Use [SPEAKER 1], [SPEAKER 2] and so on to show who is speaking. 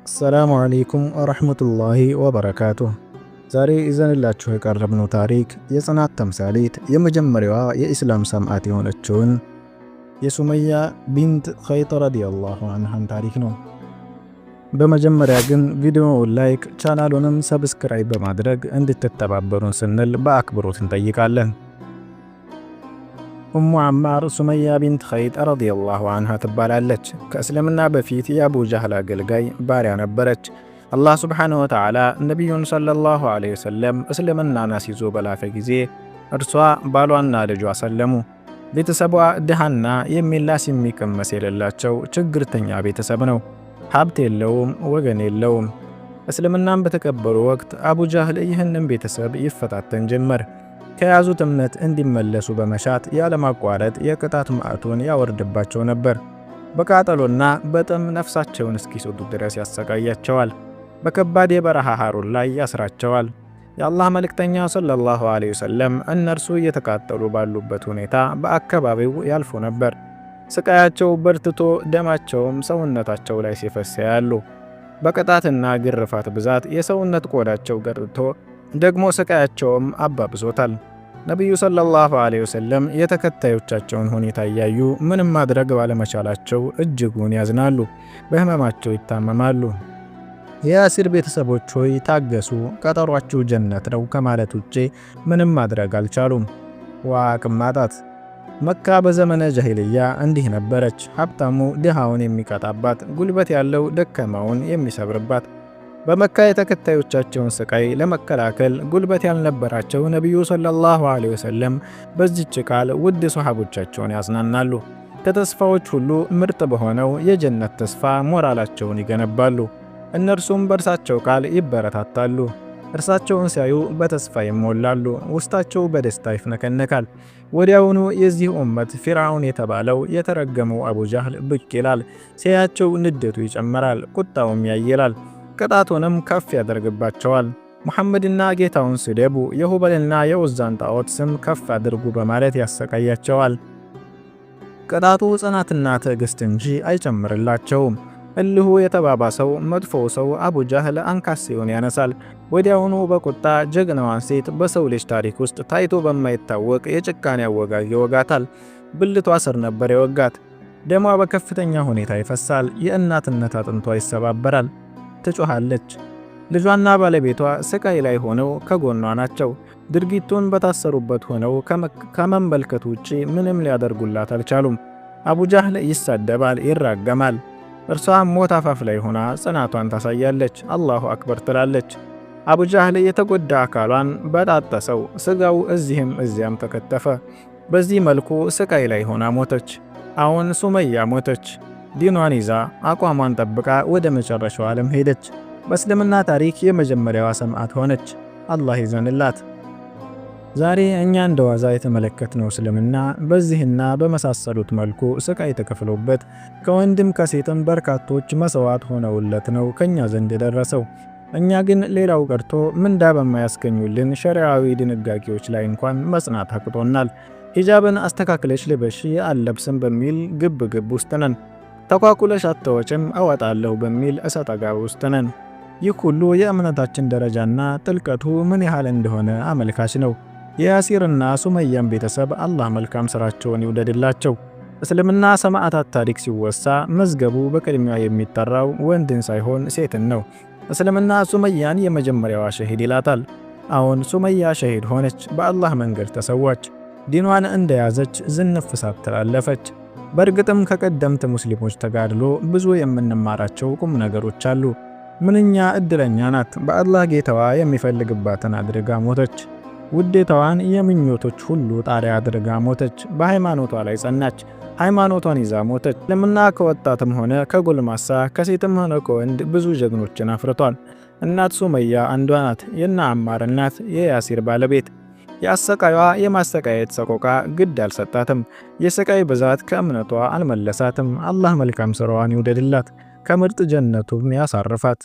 [SPEAKER 1] አሰላሙ አለይኩም ወረሕመቱላሂ ወበረካቱሁ። ዛሬ ይዘንላችሁ የቀረብነው ታሪክ የጽናት ተምሳሌት የመጀመሪያዋ የኢስላም ሰማዕት የሆነችውን የሱመያ ቢንት ኸይጥ ረዲየላሁ አንሃን ታሪክ ነው። በመጀመሪያ ግን ቪዲዮውን ላይክ፣ ቻናሉንም ሰብስክራይብ በማድረግ እንድትተባበሩን ስንል በአክብሮት እንጠይቃለን። ኡሙ አማር ሱመያ ቢንት ኸይጥ ረዲየላሁ አንሃ ትባላለች። ከእስልምና በፊት የአቡ ጃህል አገልጋይ ባሪያ ነበረች። አላህ ሱብሓነሁ ወተዓላ ነቢዩን ሰለላሁ ዐለይሂ ወሰለም እስልምናን አስይዞ በላከ ጊዜ እርሷ ባሏና ልጇ ሰለሙ። ቤተሰቧ ድሃና የሚላስ የሚቀመስ የሌላቸው ችግርተኛ ቤተሰብ ነው። ሀብት የለውም፣ ወገን የለውም። እስልምናን በተቀበሉ ወቅት አቡ ጃህል ይህንን ቤተሰብ ይፈታተን ጀመር። ከያዙት እምነት እንዲመለሱ በመሻት ያለማቋረጥ የቅጣት ማዕቱን ያወርድባቸው ነበር። በቃጠሎና በጥም ነፍሳቸውን እስኪሰጡ ድረስ ያሰቃያቸዋል። በከባድ የበረሃ ሐሩር ላይ ያስራቸዋል። የአላህ መልእክተኛ ሰለላሁ ዐለይሂ ወሰለም እነርሱ እየተቃጠሉ ባሉበት ሁኔታ በአካባቢው ያልፉ ነበር። ስቃያቸው በርትቶ ደማቸውም ሰውነታቸው ላይ ሲፈስ ያያሉ። በቅጣትና ግርፋት ብዛት የሰውነት ቆዳቸው ገርቶ ደግሞ ስቃያቸውም አባብሶታል። ነቢዩ ሰለላሁ ዐለይሂ ወሰለም የተከታዮቻቸውን ሁኔታ እያዩ ምንም ማድረግ ባለመቻላቸው እጅጉን ያዝናሉ፣ በህመማቸው ይታመማሉ። የያሲር ቤተሰቦች ሆይ ታገሱ፣ ቀጠሯችሁ ጀነት ነው ከማለት ውጪ ምንም ማድረግ አልቻሉም። አቅም ማጣት። መካ በዘመነ ጃሂልያ እንዲህ ነበረች። ሀብታሙ ድሃውን የሚቀጣባት፣ ጉልበት ያለው ደካማውን የሚሰብርባት። በመካ የተከታዮቻቸውን ስቃይ ለመከላከል ጉልበት ያልነበራቸው ነቢዩ ሰለላሁ ዐለይሂ ወሰለም በዚህች ቃል ውድ ሷሃቦቻቸውን ያጽናናሉ። ከተስፋዎች ሁሉ ምርጥ በሆነው የጀነት ተስፋ ሞራላቸውን ይገነባሉ። እነርሱም በእርሳቸው ቃል ይበረታታሉ። እርሳቸውን ሲያዩ በተስፋ ይሞላሉ፣ ውስጣቸው በደስታ ይፍነከነካል። ወዲያውኑ የዚህ ኡመት ፊርዓውን የተባለው የተረገመው አቡ ጃህል ብቅ ይላል። ሲያያቸው ንዴቱ ይጨምራል፣ ቁጣውም ያየላል። ቅጣቱንም ከፍ ያደርግባቸዋል። ሙሐመድና ጌታውን ስደቡ፣ የሁበልና የኡዛን ጣዖት ስም ከፍ አድርጉ በማለት ያሰቃያቸዋል። ቅጣቱ ጽናትና ትዕግስት እንጂ አይጨምርላቸውም። እልሁ የተባባሰው መጥፎው ሰው አቡ ጃህል አንካሴውን ያነሳል። ወዲያውኑ በቁጣ ጀግናዋን ሴት በሰው ልጅ ታሪክ ውስጥ ታይቶ በማይታወቅ የጭካኔ አወጋግ ይወጋታል። ብልቷ ስር ነበር የወጋት። ደሟ በከፍተኛ ሁኔታ ይፈሳል። የእናትነት አጥንቷ ይሰባበራል። ትጮኻለች። ልጇና ባለቤቷ ስቃይ ላይ ሆነው ከጎኗ ናቸው። ድርጊቱን በታሰሩበት ሆነው ከመመልከት ውጪ ምንም ሊያደርጉላት አልቻሉም። አቡ ጃህል ይሳደባል፣ ይራገማል። እርሷ ሞት አፋፍ ላይ ሆና ጽናቷን ታሳያለች። አላሁ አክበር ትላለች። አቡ ጃህል የተጎዳ አካሏን በጣጠሰው፣ ስጋው እዚህም እዚያም ተከተፈ። በዚህ መልኩ ስቃይ ላይ ሆና ሞተች። አሁን ሱመያ ሞተች። ዲኗን ይዛ አቋሟን ጠብቃ ወደ መጨረሻው ዓለም ሄደች። በእስልምና ታሪክ የመጀመሪያዋ ሰማዕት ሆነች። አላህ ይዘንላት። ዛሬ እኛ እንደዋዛ የተመለከትነው እስልምና በዚህና በመሳሰሉት መልኩ ስቃይ ተከፍሎበት ከወንድም ከሴትም በርካቶች መስዋዕት ሆነውለት ነው ከኛ ዘንድ የደረሰው። እኛ ግን ሌላው ቀርቶ ምንዳ በማያስገኙልን ሸሪዓዊ ድንጋጌዎች ላይ እንኳን መጽናት አቅቶናል። ሂጃብን አስተካክለሽ ልበሽ አልለብስም በሚል ግብ ውስጥ ነን። ተኳኩለሽ አትወጭም አወጣለሁ በሚል እሰጥ አገባ ውስጥ ነን። ይህ ሁሉ የእምነታችን ደረጃና ጥልቀቱ ምን ያህል እንደሆነ አመልካች ነው። የያሲርና ሱመያን ቤተሰብ አላህ መልካም ስራቸውን ይውደድላቸው። እስልምና ሰማዕታት ታሪክ ሲወሳ መዝገቡ በቅድሚያ የሚጠራው ወንድን ሳይሆን ሴትን ነው። እስልምና ሱመያን የመጀመሪያዋ ሸሂድ ይላታል። አሁን ሱመያ ሸሂድ ሆነች፣ በአላህ መንገድ ተሰዋች። ዲኗን እንደያዘች ዝንፍ ሳትል አለፈች። በእርግጥም ከቀደምት ሙስሊሞች ተጋድሎ ብዙ የምንማራቸው ቁም ነገሮች አሉ። ምንኛ እድለኛ ናት! በአላህ ጌታዋ የሚፈልግባትን አድርጋ ሞተች። ውዴታዋን የምኞቶች ሁሉ ጣሪያ አድርጋ ሞተች። በሃይማኖቷ ላይ ጸናች። ሃይማኖቷን ይዛ ሞተች። እስልምና ከወጣትም ሆነ ከጎልማሳ ከሴትም ሆነ ከወንድ ብዙ ጀግኖችን አፍርቷል። እናት ሱመያ አንዷ ናት። የነ አማር እናት፣ የያሲር ባለቤት። የአሰቃይዋ የማሰቃየት ሰቆቃ ግድ አልሰጣትም። የስቃይ ብዛት ከእምነቷ አልመለሳትም። አላህ መልካም ስራዋን ይውደድላት፣ ከምርጥ ጀነቱም ያሳርፋት።